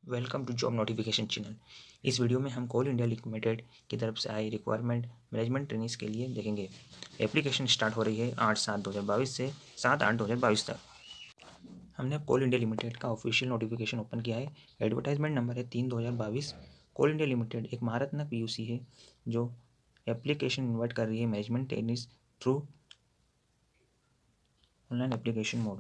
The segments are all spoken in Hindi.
Welcome to job notification channel. इस वीडियो में हम कोल इंडिया लिमिटेड की तरफ से आई रिक्वायरमेंट मैनेजमेंट ट्रेनिंग्स के लिए देखेंगे। एप्लीकेशन स्टार्ट हो रही है 8/7/2022 से 7/8/2022 तक। हमने कोल इंडिया लिमिटेड का ऑफिशियल नोटिफिकेशन ओपन किया है। एडवर्टाइजमेंट नंबर है 3/2022। कोल इंडिया लिमिटेड एक महारत्न पीयूसी है जो एप्लीकेशन इन्वाइट कर रही है management trainings through online application mode.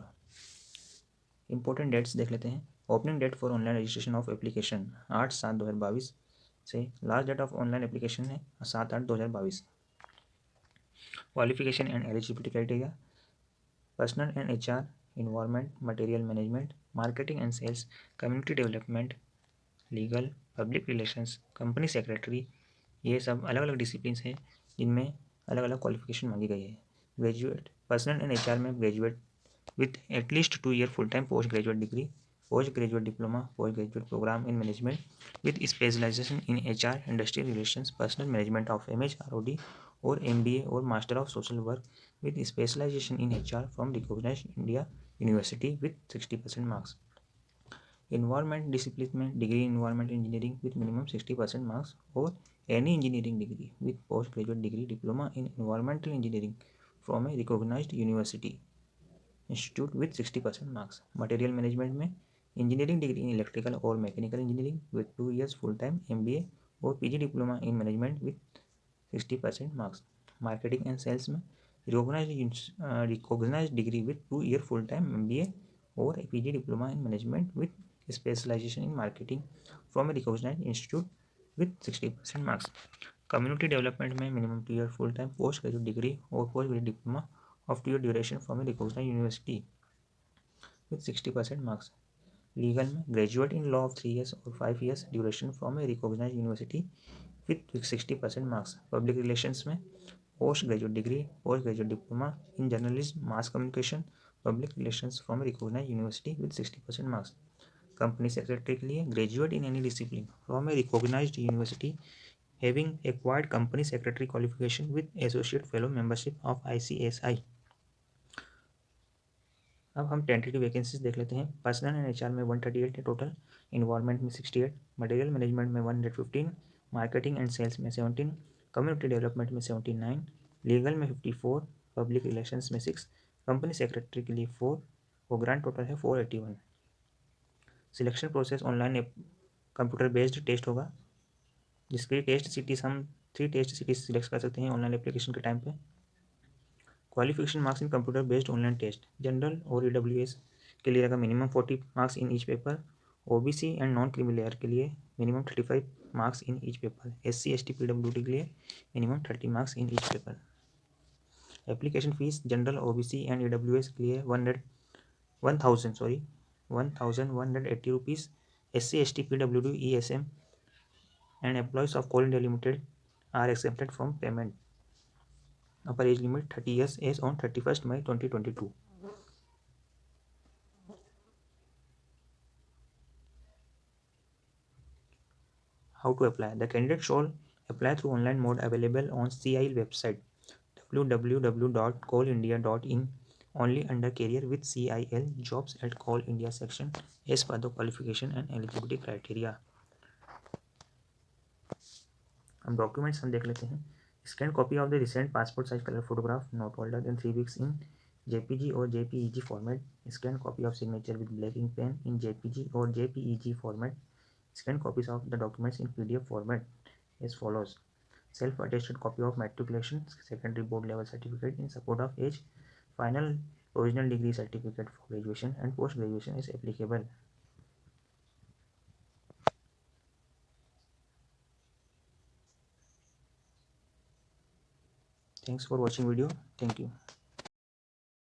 Important dates देख लेते हैं। Opening date for online registration of application 8/7/2022 से last date of online application है 7/8/2022। Qualification and eligibility criteria: personal and HR, environment, material management, marketing and sales, community development, legal, public relations, company secretary. ये सब अलग अलग डिसिप्लिन हैं जिनमें अलग अलग क्वालिफिकेशन मांगी गई है। ग्रेजुएट पर्सनल एंड HR में graduate with at least 2 year full-time postgraduate degree, postgraduate diploma, postgraduate program in management with specialization in HR, industry relations, personal management of MH, ROD or MBA or Master of Social Work with specialization in HR from recognized India University with 60% marks. Environment discipline में degree environment engineering with minimum 60% marks और any engineering degree with postgraduate degree diploma in environmental engineering from a recognized university institute with 60% marks. Material management में इंजीनियरिंग डिग्री इन इलेक्ट्रिकल और mechanical engineering with 2 years full time MBA और PG diploma in management with 60% marks. Marketing and sales में recognise degree with 2 year full time MBA और PG diploma in management with specialisation in marketing from a recognise institute with 60% marks. Community development में minimum 2 year full time post graduate degree और post graduate diploma of 2 year duration from a recognized university with 60% marks. Legal में graduate in law of 3 years or 5 years duration from a recognized university with 60% marks. Public relations में post graduate degree, post graduate diploma in journalism, mass communication, public relations from a recognized university with 60% marks. Company secretary के लिए graduate in any discipline from a recognised university having acquired company secretary qualification with associate fellow membership of ICSI। अब हम टेंटेटिव वैकेंसीज देख लेते हैं। पर्सनल एंड HR में 138 है टोटल, इन्वायरमेंट में 68, मटेरियल मैनेजमेंट में 115, मार्केटिंग एंड सेल्स में 17, कम्युनिटी डेवलपमेंट में 79, लीगल में 54, पब्लिक रिलेशंस में 6, कंपनी सेक्रेटरी के लिए 4 और ग्रांड टोटल है 481। Selection process online computer based test होगा, जिसके टेस्ट सिटीज हम 3 टेस्ट सिटीज सिलेक्ट कर सकते हैं ऑनलाइन एप्लीकेशन के टाइम पे। Qualification marks in computer based online test: general और EWS के लिए रहेगा minimum 40 marks in each paper, OBC and non creamy layer के लिए minimum 35 marks in each paper, SC ST PWD के लिए minimum 30 marks in each paper. Application fees general OBC and EWS के लिए 1180 rupees, SC ST PWD ESM and employees of coal India limited are excepted from payment. Upper age limit 30 years as on 31st May 2022. How to apply? The candidate shall apply through online mode available on CIL website www.coalindia.in only under career with CIL jobs at Coal India section as per the qualification and eligibility criteria. हम डॉक्यूमेंट्स हम देख लेते हैं। Scan copy of the recent passport size colour photograph not older than 3 weeks in JPG और JPEG format. Scan copy of signature with black ink pen in JPG और JPEG format. Scan copies of the documents in PDF format as follows: self attested copy of matriculation secondary board level certificate in support of age, final provisional degree certificate for graduation and post graduation is applicable. Thanks for watching video. Thank you.